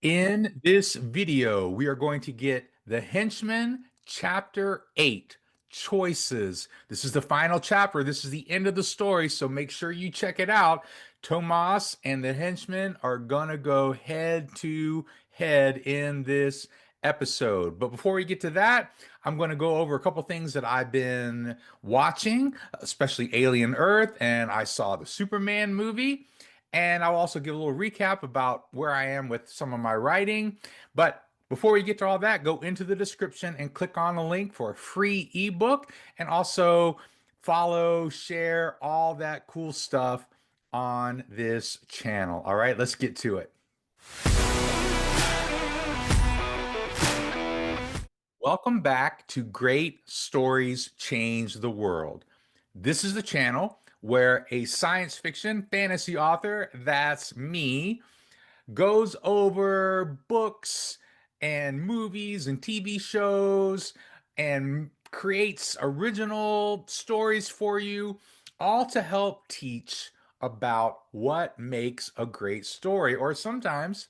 In this video, we are going to get the Henchman Chapter 8 Choices. This is the final chapter. This is the end of the story, so make sure you check it out. Tomas and the Henchmen are going to go head to head in this episode. But before we get to that, I'm going to go over a couple things that I've been watching, especially Alien Earth, and I saw the Superman movie. And I'll also give a little recap about where I am with some of my writing. But before we get to all that, go into the description and click on the link for a free ebook and also follow, share, all that cool stuff on this channel. All right, let's get to it. Welcome back to Great Stories Change the World. This is the channel where a science fiction fantasy author, that's me, goes over books and movies and TV shows and creates original stories for you, all to help teach about what makes a great story, or sometimes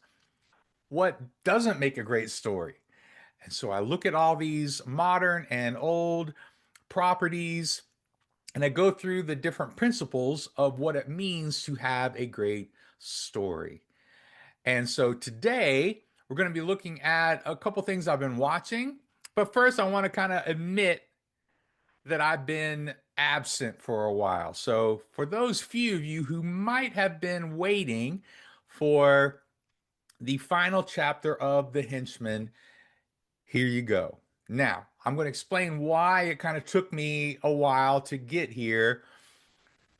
what doesn't make a great story. And so I look at all these modern and old properties and I go through the different principles of what it means to have a great story. And so today we're going to be looking at a couple things I've been watching. But first, I want to kind of admit that I've been absent for a while. So for those few of you who might have been waiting for the final chapter of The Henchman, here you go. Now, I'm going to explain why it kind of took me a while to get here.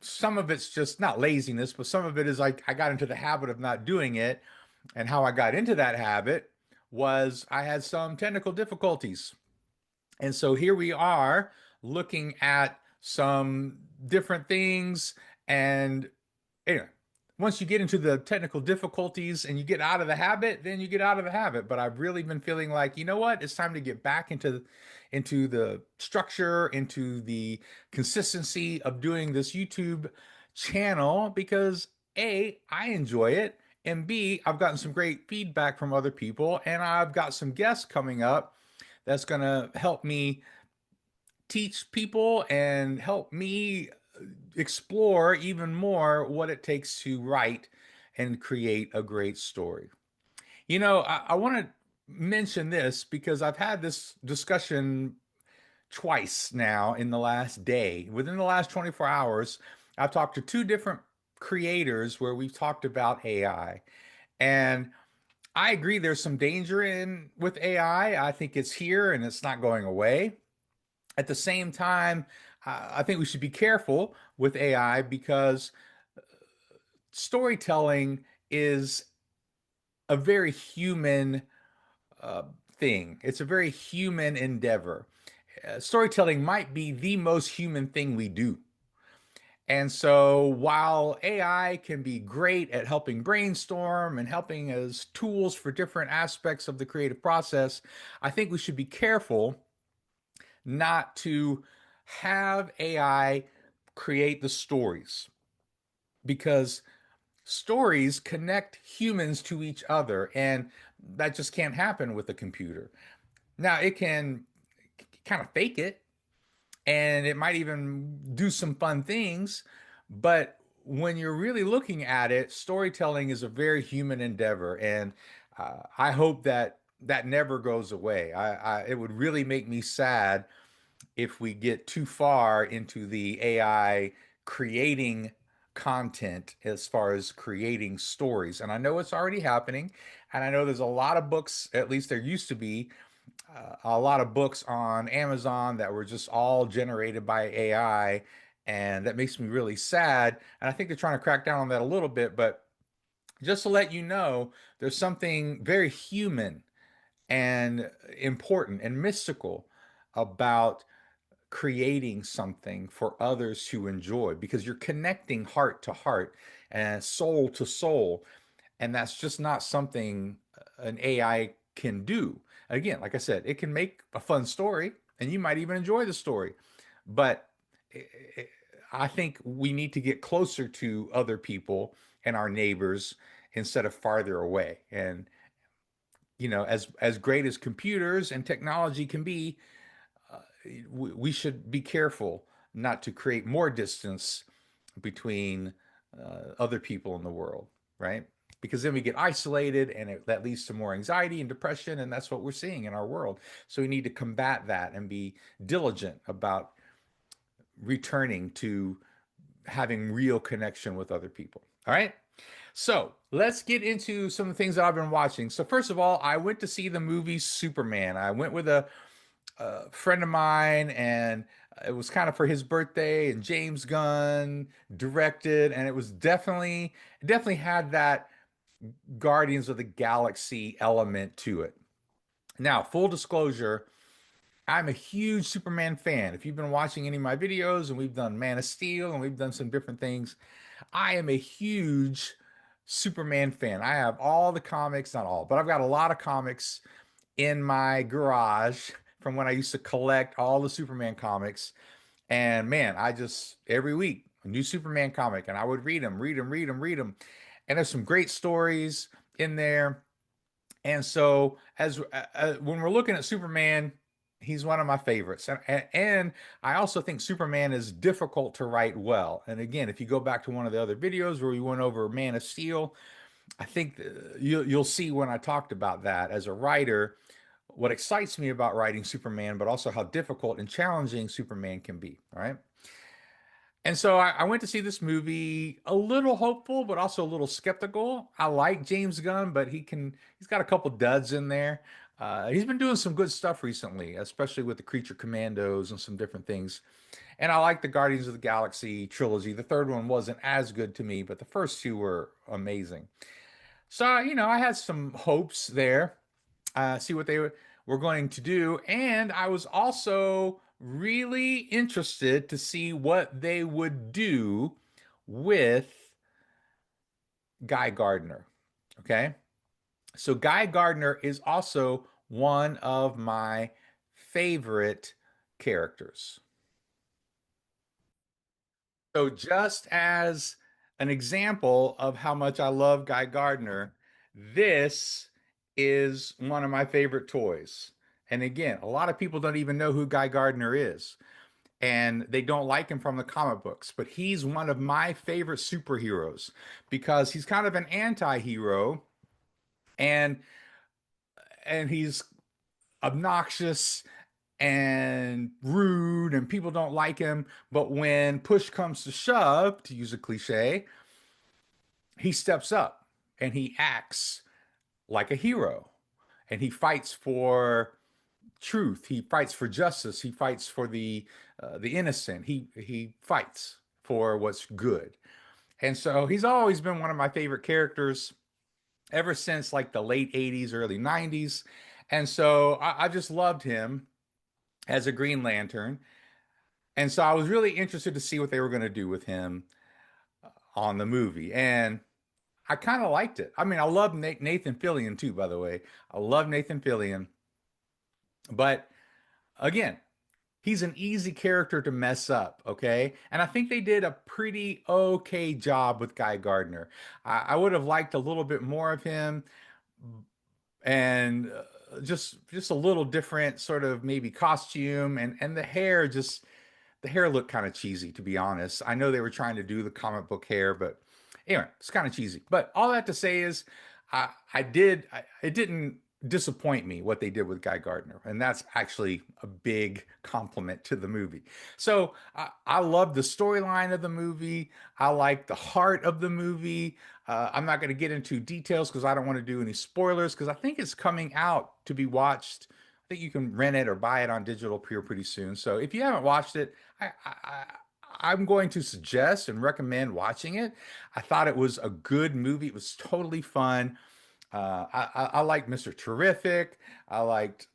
Some of it's just not laziness, but some of it is like I got into the habit of not doing it. And how I got into that habit was I had some technical difficulties. And so here we are looking at some different things. And anyway, once you get into the technical difficulties and you get out of the habit, then you get out of the habit. But I've really been feeling like, you know what? It's time to get back into the structure, into the consistency of doing this YouTube channel because A, I enjoy it, and B, I've gotten some great feedback from other people, and I've got some guests coming up that's going to help me teach people and help me explore even more what it takes to write and create a great story. You know, I want to mention this because I've had this discussion twice now in the last day. Within the last 24 hours, I've talked to two different creators where we've talked about AI. And I agree there's some danger in with AI. I think it's here and it's not going away. At the same time, I think we should be careful with AI because storytelling is a very human thing. It's a very human endeavor. Storytelling might be the most human thing we do. And so while AI can be great at helping brainstorm and helping as tools for different aspects of the creative process, I think we should be careful not to have AI create the stories because stories connect humans to each other, and that just can't happen with a computer. Now, it can kind of fake it, and it might even do some fun things, but when you're really looking at it, storytelling is a very human endeavor, and I hope that that never goes away. It would really make me sad if we get too far into the AI creating content as far as creating stories. And I know it's already happening. And I know there's a lot of books, at least there used to be, a lot of books on Amazon that were just all generated by AI. And that makes me really sad. And I think they're trying to crack down on that a little bit. But just to let you know, there's something very human and important and mystical about creating something for others to enjoy because you're connecting heart to heart and soul to soul. And that's just not something an AI can do. Again, like I said, it can make a fun story and you might even enjoy the story. But I think we need to get closer to other people and our neighbors instead of farther away. And as great as computers and technology can be, we should be careful not to create more distance between other people in the world, right? Because then we get isolated, and that leads to more anxiety and depression, and that's what we're seeing in our world. So we need to combat that and be diligent about returning to having real connection with other people. All right. So let's get into some of the things that I've been watching. So first of all, I went to see the movie Superman. I went with a friend of mine, and it was kind of for his birthday. And James Gunn directed, and it was definitely had that Guardians of the Galaxy element to it. Now, full disclosure, I'm a huge Superman fan. If you've been watching any of my videos, and we've done Man of Steel and we've done some different things, I am a huge Superman fan. I have all the comics, not all, but I've got a lot of comics in my garage from when I used to collect all the Superman comics. And man, I just every week a new Superman comic, and I would read them, read them, read them, read them. And there's some great stories in there. And so, as when we're looking at Superman, he's one of my favorites. And I also think Superman is difficult to write well. And again, if you go back to one of the other videos where we went over Man of Steel, I think you'll see when I talked about that as a writer, what excites me about writing Superman, but also how difficult and challenging Superman can be. All right. And so I went to see this movie a little hopeful, but also a little skeptical. I like James Gunn, but he's got a couple duds in there. He's been doing some good stuff recently, especially with the Creature Commandos and some different things. And I like the Guardians of the Galaxy trilogy. The third one wasn't as good to me, but the first two were amazing. So, I had some hopes there, see what they were going to do. And I was also really interested to see what they would do with Guy Gardner. Okay. So, Guy Gardner is also one of my favorite characters. So, just as an example of how much I love Guy Gardner, this is one of my favorite toys. And again, a lot of people don't even know who Guy Gardner is, and they don't like him from the comic books, but he's one of my favorite superheroes because he's kind of an anti-hero, and he's obnoxious and rude, and people don't like him. But when push comes to shove, to use a cliche, he steps up and he acts like a hero, and he fights for truth. He fights for justice. He fights for the innocent. He fights for what's good. And so he's always been one of my favorite characters ever since like the late 80s, early 90s. And so I just loved him as a Green Lantern. And so I was really interested to see what they were going to do with him on the movie. And I kind of liked it. I mean, I love Nathan Fillion too, by the way. I love Nathan Fillion. But again, he's an easy character to mess up, okay? And I think they did a pretty okay job with Guy Gardner. I would have liked a little bit more of him, and just a little different sort of maybe costume, and the hair looked kind of cheesy, to be honest. I know they were trying to do the comic book hair, but anyway, it's kind of cheesy. But all that to say is, it didn't disappoint me what they did with Guy Gardner, and that's actually a big compliment to the movie. So I love the storyline of the movie. I like the heart of the movie. I'm not going to get into details because I don't want to do any spoilers, because I think it's coming out to be watched. I think you can rent it or buy it on digital pretty soon. So if you haven't watched it, I'm going to suggest and recommend watching it. I thought it was a good movie. It was totally fun. I liked Mr. Terrific. I liked,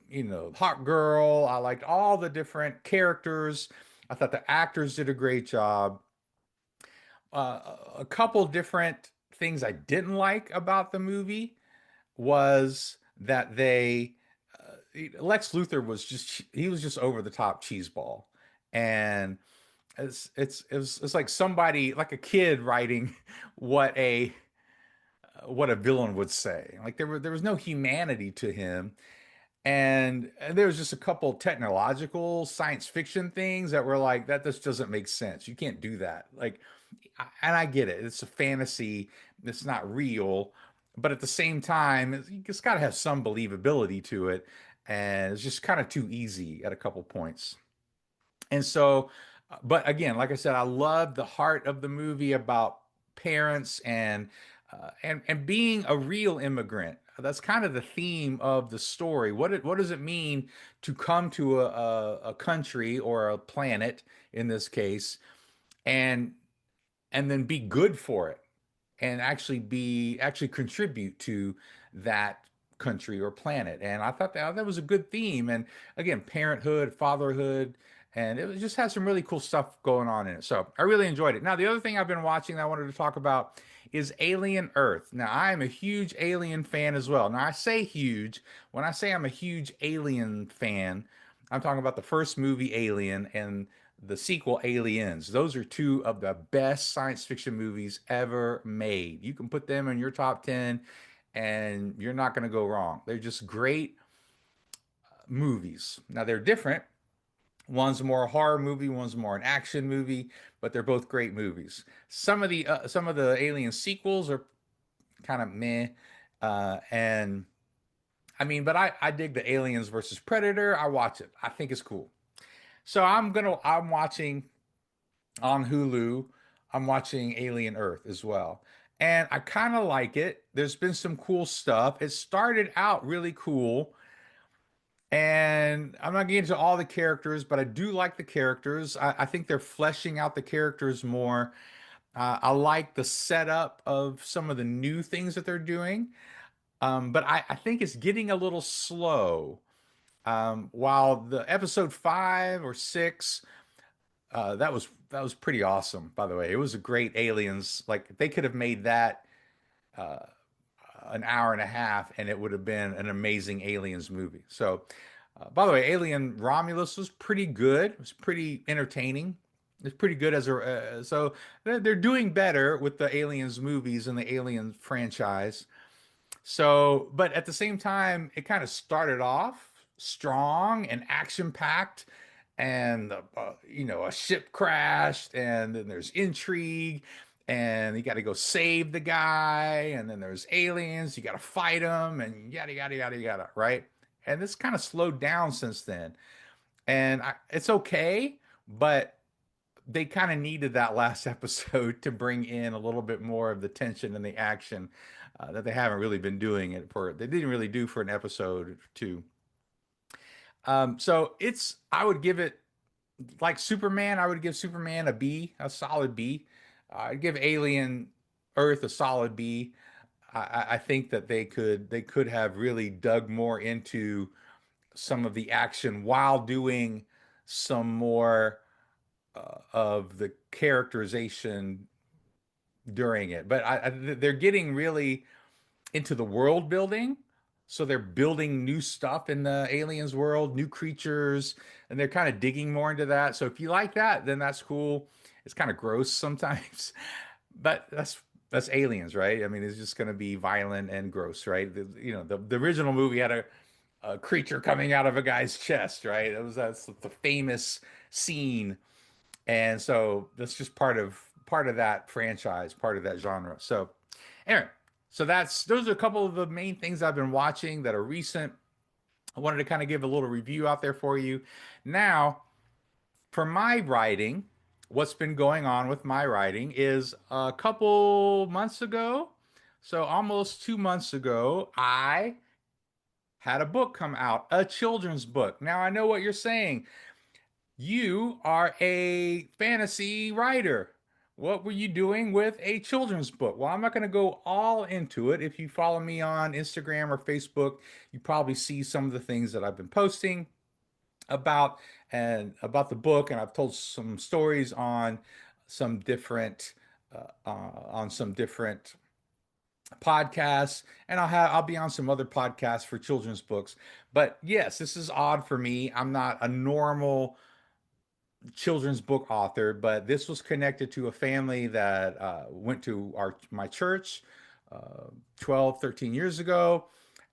Hot Girl. I liked all the different characters. I thought the actors did a great job. A couple different things I didn't like about the movie was that Lex Luthor he was just over the top cheeseball. And it's like somebody, like a kid writing what what a villain would say. Like there was no humanity to him, and there was just a couple technological science fiction things that were like that just doesn't make sense. You can't do that. Like, and I get it. It's a fantasy. It's not real, but at the same time, it's got to have some believability to it, and it's just kind of too easy at a couple points. And so, but again, like I said, I love the heart of the movie about parents and being a real immigrant. That's kind of the theme of the story. What does it mean to come to a country or a planet in this case and and then be good for it and actually contribute to that country or planet. And I thought that was a good theme. And again, parenthood, fatherhood, and it just has some really cool stuff going on in it. So I really enjoyed it. Now, the other thing I've been watching that I wanted to talk about is Alien Earth. Now, I am a huge Alien fan as well. Now, I say huge. When I say I'm a huge Alien fan, I'm talking about the first movie, Alien, and the sequel, Aliens. Those are two of the best science fiction movies ever made. You can put them in your top 10 and you're not going to go wrong. They're just great movies. Now, they're different. One's more a horror movie, one's more an action movie, but they're both great movies. Some of the Alien sequels are kind of meh, and I mean, but I dig the Aliens versus Predator. I watch it. I think it's cool. So I'm watching on Hulu. I'm watching Alien Earth as well. And I kind of like it. There's been some cool stuff. It started out really cool. And I'm not getting into all the characters, but I do like the characters. I think they're fleshing out the characters more. I like the setup of some of the new things that they're doing. But I think it's getting a little slow. While the episode 5 or 6 that was pretty awesome, by the way. It was a great Aliens. Like they could have made that uh, an hour and a half, and it would have been an amazing Aliens movie. So, by the way, Alien Romulus was pretty good. It was pretty entertaining. It's pretty good as a so they're doing better with the Aliens movies and the Alien franchise. So, but at the same time, it kind of started off strong and action packed, and a ship crashed, and then there's intrigue, and you got to go save the guy, and then there's aliens, you got to fight them, and yada yada yada yada, right? And this kind of slowed down since then, and it's okay, but they kind of needed that last episode to bring in a little bit more of the tension and the action that they haven't really been doing it for. They didn't really do for an episode or two. So I would give it like Superman. I would give Superman a B, a solid B. I'd give Alien Earth a solid B. I think that they could have really dug more into some of the action while doing some more of the characterization during it. But they're getting really into the world building. So they're building new stuff in the aliens world, new creatures, and they're kind of digging more into that. So if you like that, then that's cool. It's kind of gross sometimes, but that's aliens, right? I mean, it's just going to be violent and gross, right? The original movie had a creature coming out of a guy's chest, right? That's the famous scene, and so that's just part of that franchise, part of that genre. So anyway, so those are a couple of the main things I've been watching that are recent. I wanted to kind of give a little review out there for you. Now, for my writing, what's been going on with my writing is a couple months ago, so almost 2 months ago, I had a book come out, a children's book. Now, I know what you're saying. You are a fantasy writer. What were you doing with a children's book? Well, I'm not going to go all into it. If you follow me on Instagram or Facebook, you probably see some of the things that I've been posting about about the book, and I've told some stories some different on some different podcasts, and I'll be on some other podcasts for children's books. But yes, this is odd for me. I'm not a normal children's book author, but this was connected to a family that went to my church. 12, 13 years ago.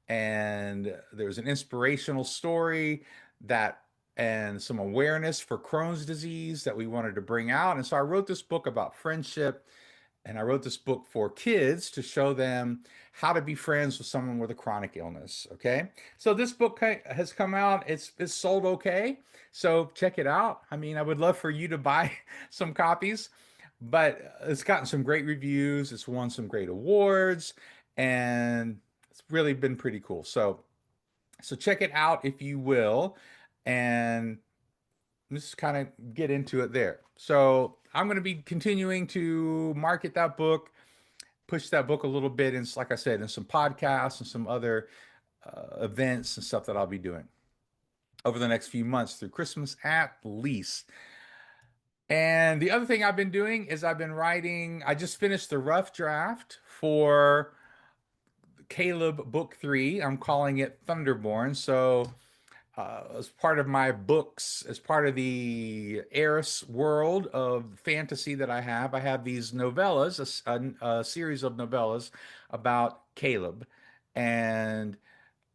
And there's an inspirational story that and some awareness for Crohn's disease that we wanted to bring out. And so I wrote this book about friendship, and I wrote this book for kids to show them how to be friends with someone with a chronic illness. Okay, so this book has come out. It's sold okay, so check it out. I mean, I would love for you to buy some copies, but it's gotten some great reviews. It's won some great awards, and it's really been pretty cool. So check it out if you will, and just kind of get into it there. So I'm going to be continuing to market that book, push that book a little bit, and like I said, in some podcasts and some other events and stuff that I'll be doing over the next few months through Christmas at least. And the other thing I've been doing is I've been writing. I just finished the rough draft for Caleb Book 3. I'm calling it Thunderborn. So as part of my books, as part of the Eris world of fantasy that I have these novellas, a series of novellas about Caleb and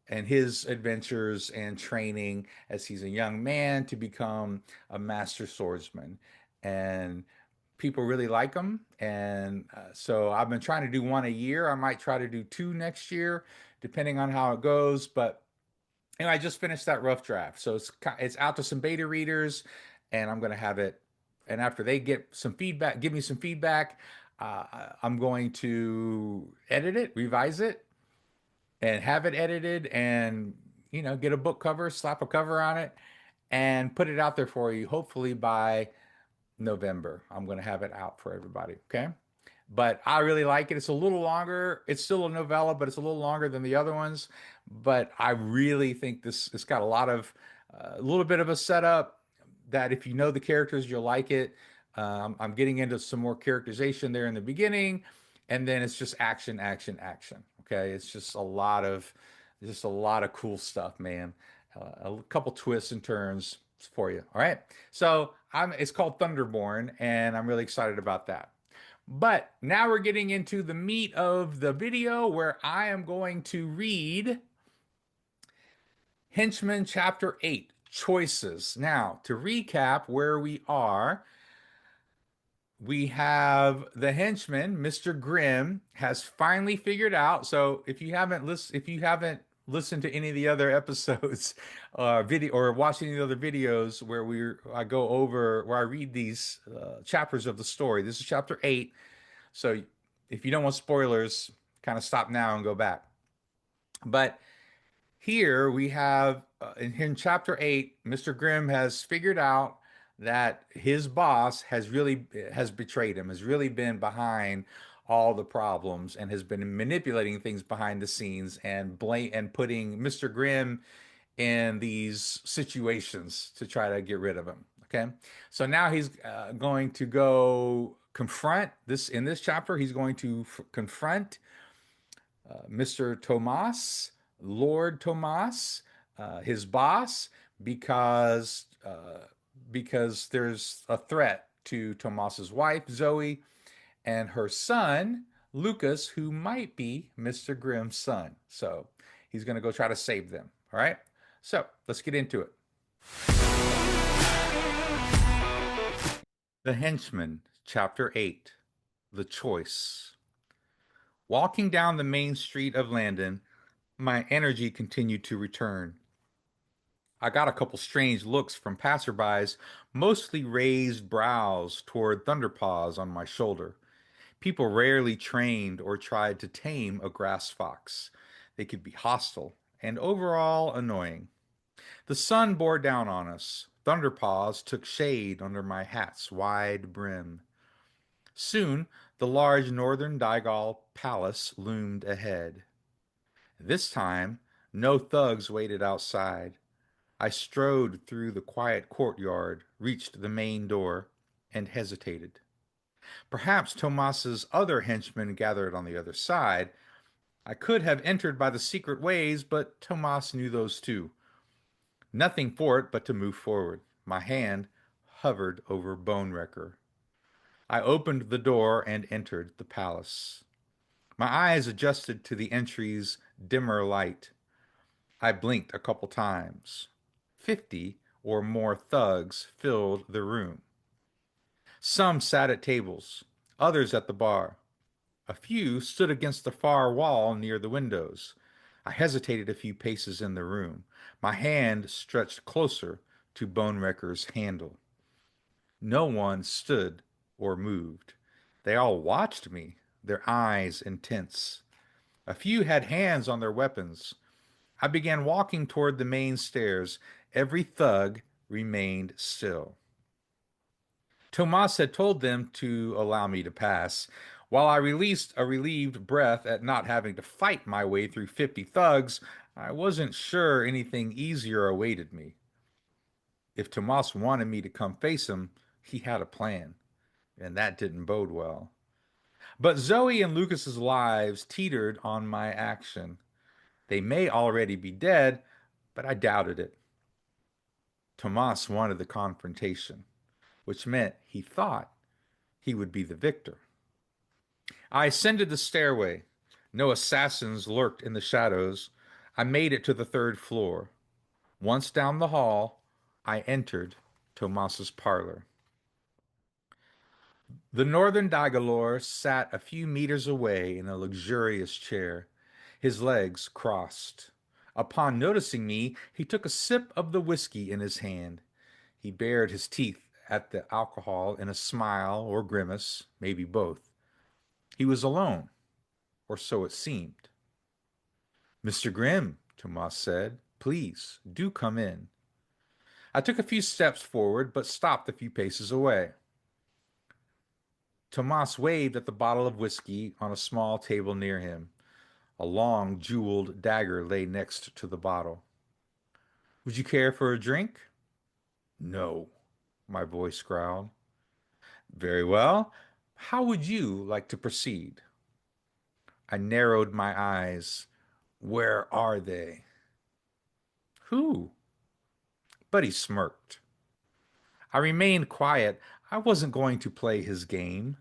his adventures and training as he's a young man to become a master swordsman. And people really like him. And so I've been trying to do one a year. I might try to do two next year, depending on how it goes. But I just finished that rough draft, so it's out to some beta readers, and I'm going to have it. And after they get some feedback, give me some feedback, I'm going to edit it, revise it, and have it edited, and get a book cover, slap a cover on it, and put it out there for you. Hopefully by November, I'm going to have it out for everybody. Okay. But I really like it. It's a little longer. It's still a novella, but it's a little longer than the other ones. But I really think it's got a lot of a little bit of a setup that if you know the characters, you'll like it. I'm getting into some more characterization there in the beginning, and then it's just action, action, action. Okay, it's just a lot of cool stuff, man. A couple twists and turns for you. All right, so it's called Thunderborn, and I'm really excited about that. But now we're getting into the meat of the video where I am going to read Henchman Chapter 8, Choices. Now, to recap where we are, we have the henchman, Mr. Grym, has finally figured out. So if you haven't listened to any of the other episodes, video or watched any of the other videos where I go over where I read these chapters of the story. This is chapter 8. So if you don't want spoilers, kind of stop now and go back. But here we have in chapter 8, Mr. Grym has figured out that his boss has betrayed him, has really been behind all the problems and has been manipulating things behind the scenes and putting Mr. Grym in these situations to try to get rid of him. Okay, so now he's going to go confront this in this chapter. He's going to confront Mr. Tomas, Lord Tomas, his boss, because because there's a threat to Tomas's wife Zoe and her son Lucas, who might be Mr. Grym's son. So he's going to go try to save them. All right. So let's get into it. The Henchman, Chapter 8, The Choice. Walking down the main street of Landon, my energy continued to return. I got a couple strange looks from passerbys, mostly raised brows toward Thunderpaws on my shoulder. People rarely trained or tried to tame a grass fox. They could be hostile and overall annoying. The sun bore down on us. Thunderpaws took shade under my hat's wide brim. Soon, the large northern Digal palace loomed ahead. This time, no thugs waited outside. I strode through the quiet courtyard, reached the main door, and hesitated. Perhaps Tomas's other henchmen gathered on the other side. I could have entered by the secret ways, but Tomas knew those too. Nothing for it but to move forward. My hand hovered over Bone Wrecker. I opened the door and entered the palace. My eyes adjusted to the entry's dimmer light. I blinked a couple times. 50 or more thugs filled the room. Some sat at tables, others at the bar. A few stood against the far wall near the windows. I hesitated a few paces in the room. My hand stretched closer to Bonewrecker's handle. No one stood or moved. They all watched me, their eyes intense. A few had hands on their weapons. I began walking toward the main stairs. Every thug remained still. Tomas had told them to allow me to pass. While I released a relieved breath at not having to fight my way through 50 thugs, I wasn't sure anything easier awaited me. If Tomas wanted me to come face him, he had a plan, and that didn't bode well. But Zoe and Lucas's lives teetered on my action. They may already be dead, but I doubted it. Tomas wanted the confrontation, which meant he thought he would be the victor. I ascended the stairway. No assassins lurked in the shadows. I made it to the third floor. Once down the hall, I entered Tomas's parlor. The northern Dagalor sat a few meters away in a luxurious chair, his legs crossed. Upon noticing me, he took a sip of the whiskey in his hand. He bared his teeth at the alcohol in a smile or grimace, maybe both. He was alone, or so it seemed. Mr. Grym, Tomas said, please, do come in. I took a few steps forward, but stopped a few paces away. Tomas waved at the bottle of whiskey on a small table near him. A long, jeweled dagger lay next to the bottle. Would you care for a drink? No, my voice growled. Very well. How would you like to proceed? I narrowed my eyes. Where are they? Who? But he smirked. I remained quiet. I wasn't going to play his game.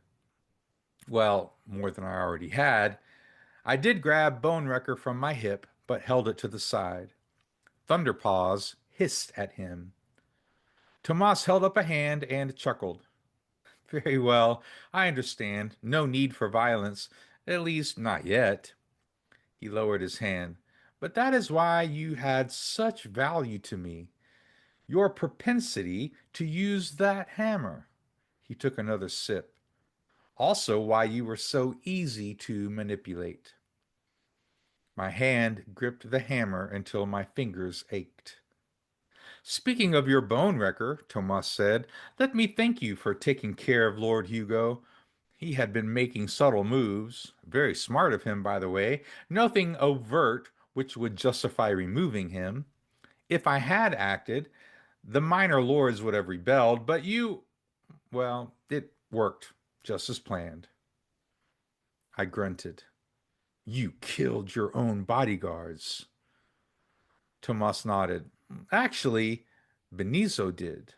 Well, more than I already had. I did grab Bonewrecker from my hip, but held it to the side. Thunderpaws hissed at him. Tomas held up a hand and chuckled. Very well, I understand. No need for violence. At least, not yet. He lowered his hand. But that is why you had such value to me. Your propensity to use that hammer. He took another sip. Also, why you were so easy to manipulate. My hand gripped the hammer until my fingers ached. Speaking of your Bonewrecker, Tomas said, let me thank you for taking care of Lord Hugo. He had been making subtle moves. Very smart of him, by the way. Nothing overt which would justify removing him. If I had acted, the minor lords would have rebelled, but you... well, it worked just as planned. I grunted. You killed your own bodyguards. Tomas nodded. Actually, Benizzo did.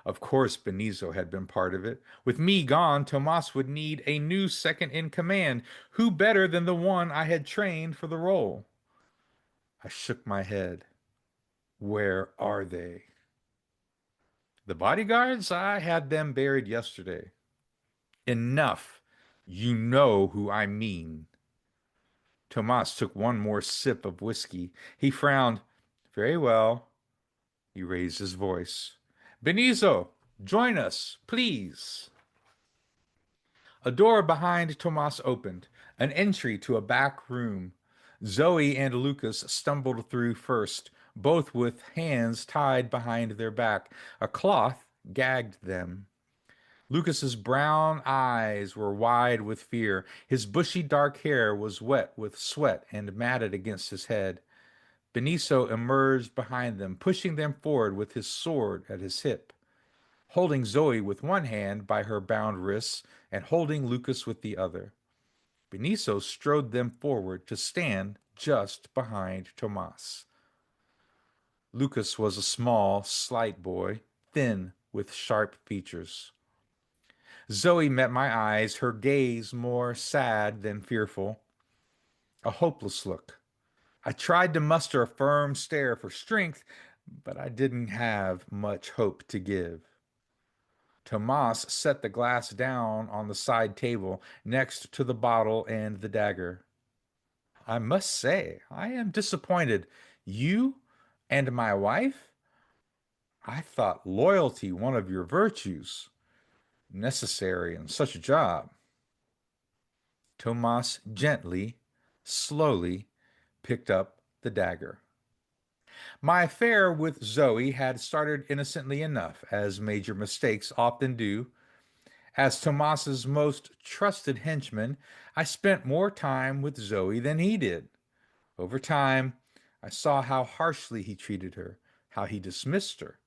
Of course, Benizzo had been part of it. With me gone, Tomas would need a new second in command. Who better than the one I had trained for the role? I shook my head. Where are they? The bodyguards? I had them buried yesterday. Enough. You know who I mean. Tomas took one more sip of whiskey. He frowned. Very well. He raised his voice. Benizzo, join us, please. A door behind Tomas opened, an entry to a back room. Zoe and Lucas stumbled through first, both with hands tied behind their back. A cloth gagged them. Lucas's brown eyes were wide with fear. His bushy dark hair was wet with sweat and matted against his head. Benizzo emerged behind them, pushing them forward with his sword at his hip, holding Zoe with one hand by her bound wrists and holding Lucas with the other. Benizzo strode them forward to stand just behind Tomas. Lucas was a small, slight boy, thin with sharp features. Zoe met my eyes, her gaze more sad than fearful, a hopeless look. I tried to muster a firm stare for strength, but I didn't have much hope to give. Tomas set the glass down on the side table next to the bottle and the dagger. I must say, I am disappointed. You and my wife? I thought loyalty one of your virtues, necessary in such a job. Tomas gently, slowly picked up the dagger. My affair with Zoe had started innocently enough, as major mistakes often do. As Tomas's most trusted henchman, I spent more time with Zoe than he did. Over time, I saw how harshly he treated her, how he dismissed her,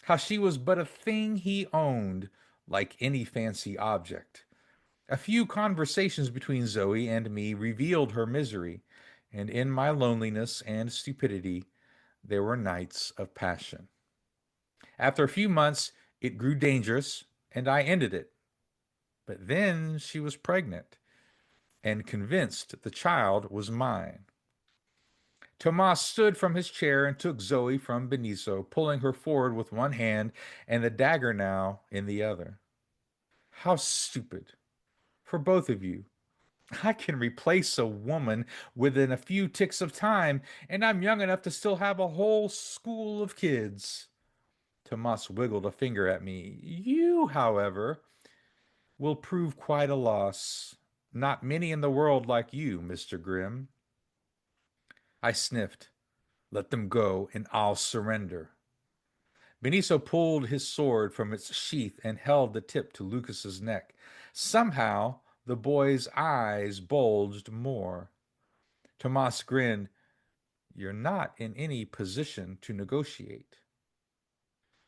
how she was but a thing he owned, like any fancy object. A few conversations between Zoe and me revealed her misery, and in my loneliness and stupidity, there were nights of passion. After a few months, it grew dangerous, and I ended it. But then she was pregnant and convinced the child was mine. Tomas stood from his chair and took Zoe from Benicio, pulling her forward with one hand and the dagger now in the other. How stupid. For both of you. I can replace a woman within a few ticks of time, and I'm young enough to still have a whole school of kids. Tomas wiggled a finger at me. You, however, will prove quite a loss. Not many in the world like you, Mr. Grym. I sniffed. Let them go, and I'll surrender. Benicio pulled his sword from its sheath and held the tip to Lucas's neck. Somehow, the boy's eyes bulged more. Tomas grinned. You're not in any position to negotiate.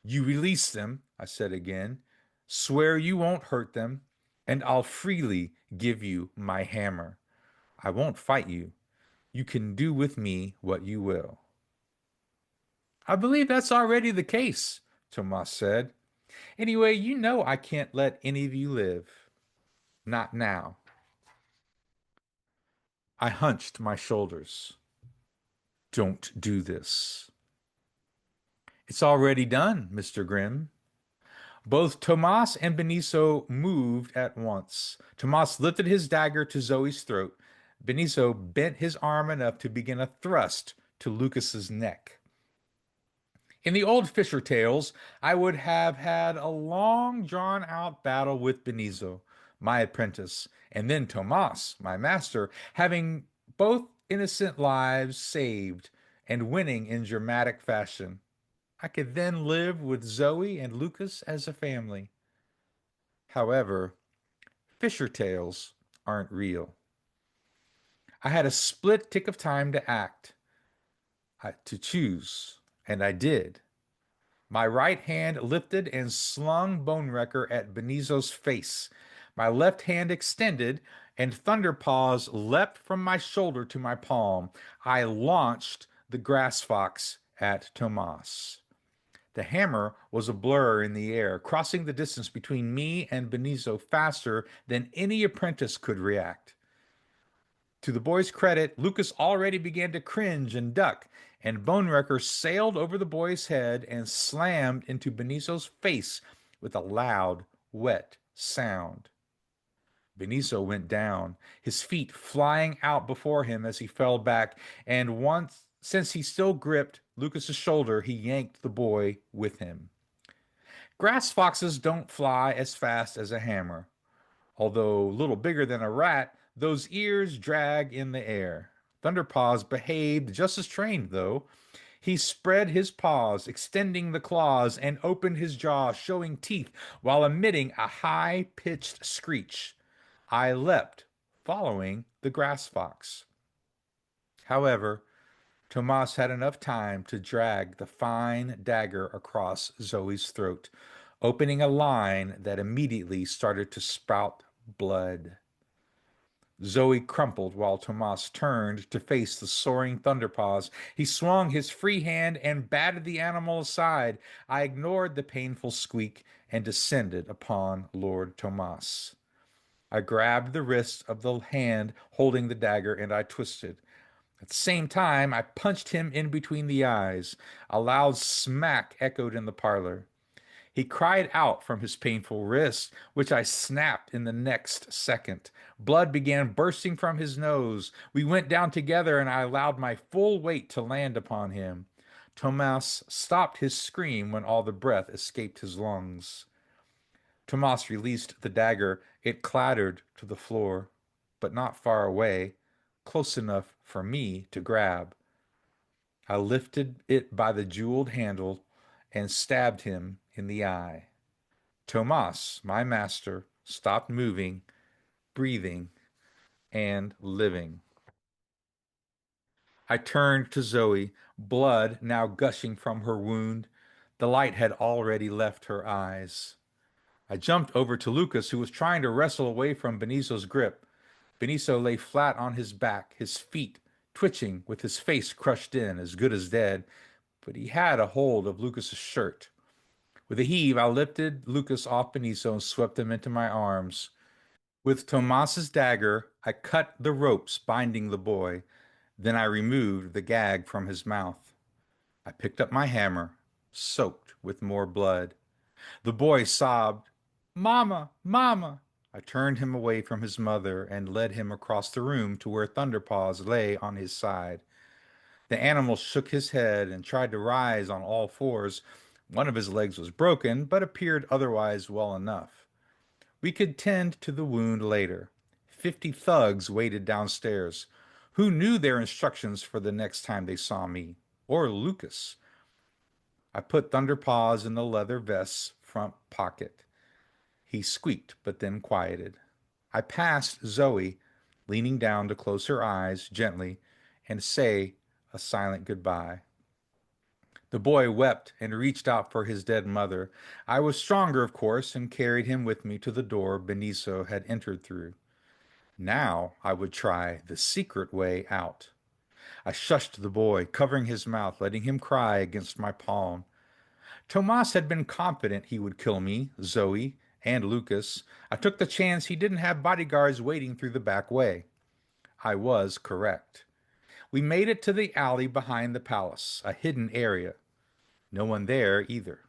You release them, I said again. Swear you won't hurt them, and I'll freely give you my hammer. I won't fight you. You can do with me what you will. I believe that's already the case, Tomas said. Anyway, you know I can't let any of you live. Not now. I hunched my shoulders. Don't do this. It's already done, Mr. Grym. Both Tomas and Benicio moved at once. Tomas lifted his dagger to Zoe's throat. Benicio bent his arm enough to begin a thrust to Lucas's neck. In the old Fisher tales, I would have had a long drawn out battle with Benicio, my apprentice, and then Tomas, my master, having both innocent lives saved and winning in dramatic fashion. I could then live with Zoe and Lucas as a family. However, Fisher tales aren't real. I had a split tick of time to act, to choose, and I did. My right hand lifted and slung Bone Wrecker at Benizzo's face. My left hand extended, and Thunder Paws leapt from my shoulder to my palm. I launched the Grass Fox at Tomas. The hammer was a blur in the air, crossing the distance between me and Benizzo faster than any apprentice could react. To the boy's credit, Lucas already began to cringe and duck, and Bonewrecker sailed over the boy's head and slammed into Benizzo's face with a loud, wet sound. Benizzo went down, his feet flying out before him as he fell back, and since he still gripped Lucas's shoulder, he yanked the boy with him. Grass foxes don't fly as fast as a hammer. Although a little bigger than a rat, those ears drag in the air. Thunderpaws behaved just as trained, though. He spread his paws, extending the claws, and opened his jaw, showing teeth, while emitting a high-pitched screech. I leapt, following the grass fox. However, Tomas had enough time to drag the fine dagger across Zoe's throat, opening a line that immediately started to sprout blood. Zoe crumpled while Tomas turned to face the soaring thunderpaws. He swung his free hand and batted the animal aside. I ignored the painful squeak and descended upon Lord Tomas. I grabbed the wrist of the hand holding the dagger and I twisted. At the same time, I punched him in between the eyes. A loud smack echoed in the parlor. He cried out from his painful wrist, which I snapped in the next second. Blood began bursting from his nose. We went down together, and I allowed my full weight to land upon him. Tomas stopped his scream when all the breath escaped his lungs. Tomas released the dagger. It clattered to the floor, but not far away, close enough for me to grab. I lifted it by the jeweled handle and stabbed him in the eye. Tomas, my master, stopped moving, breathing, and living. I turned to Zoe, blood now gushing from her wound. The light had already left her eyes. I jumped over to Lucas, who was trying to wrestle away from Benizo's grip. Benizo lay flat on his back, his feet twitching with his face crushed in, as good as dead, but he had a hold of Lucas's shirt. With a heave, I lifted Lucas off Benizo and swept him into my arms. With Tomas's dagger, I cut the ropes binding the boy. Then I removed the gag from his mouth. I picked up my hammer, soaked with more blood. The boy sobbed, "Mama, Mama!" I turned him away from his mother and led him across the room to where Thunderpaws lay on his side. The animal shook his head and tried to rise on all fours. One of his legs was broken, but appeared otherwise well enough. We could tend to the wound later. 50 thugs waited downstairs. Who knew their instructions for the next time they saw me? Or Lucas? I put Thunderpaws in the leather vest's front pocket. He squeaked, but then quieted. I passed Zoe, leaning down to close her eyes gently and say a silent goodbye. The boy wept and reached out for his dead mother. I was stronger, of course, and carried him with me to the door Benizo had entered through. Now I would try the secret way out. I shushed the boy, covering his mouth, letting him cry against my palm. Tomas had been confident he would kill me, Zoe, and Lucas. I took the chance he didn't have bodyguards waiting through the back way. I was correct. We made it to the alley behind the palace, a hidden area. No one there either.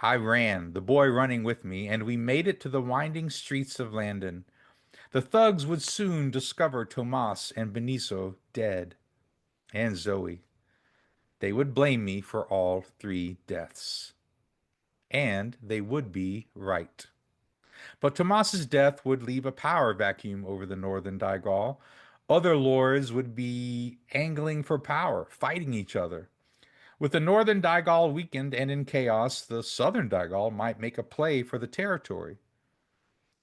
I ran, the boy running with me, and we made it to the winding streets of Landon. The thugs would soon discover Tomas and Benizo dead, and Zoe. They would blame me for all 3 deaths. And they would be right. But Tomas's death would leave a power vacuum over the northern Daigal. Other lords would be angling for power, fighting each other. With the northern Daigal weakened and in chaos, the southern Daigal might make a play for the territory.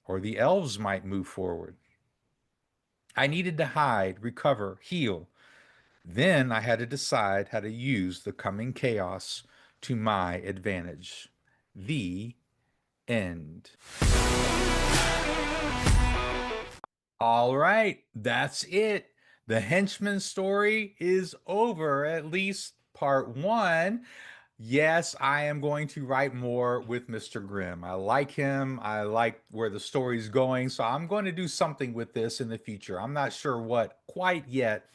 Or the elves might move forward. I needed to hide, recover, heal. Then I had to decide how to use the coming chaos to my advantage. The end. All right, that's it. The Henchman story is over, at least part 1. Yes, I am going to write more with Mr. Grym. I like him. I like where the story's going. So I'm going to do something with this in the future. I'm not sure what quite yet,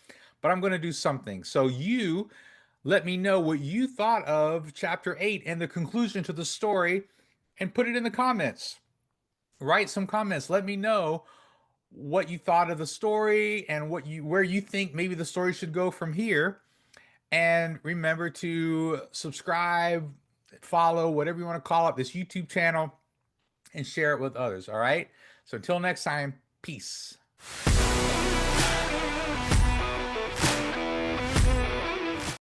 but I'm going to do something. So you let me know what you thought of chapter 8 and the conclusion to the story and put it in the comments. Write some comments. Let me know what you thought of the story and where you think maybe the story should go from here. And remember to subscribe, follow, whatever you want to call it, this YouTube channel, and share it with others. All right. So until next time, peace.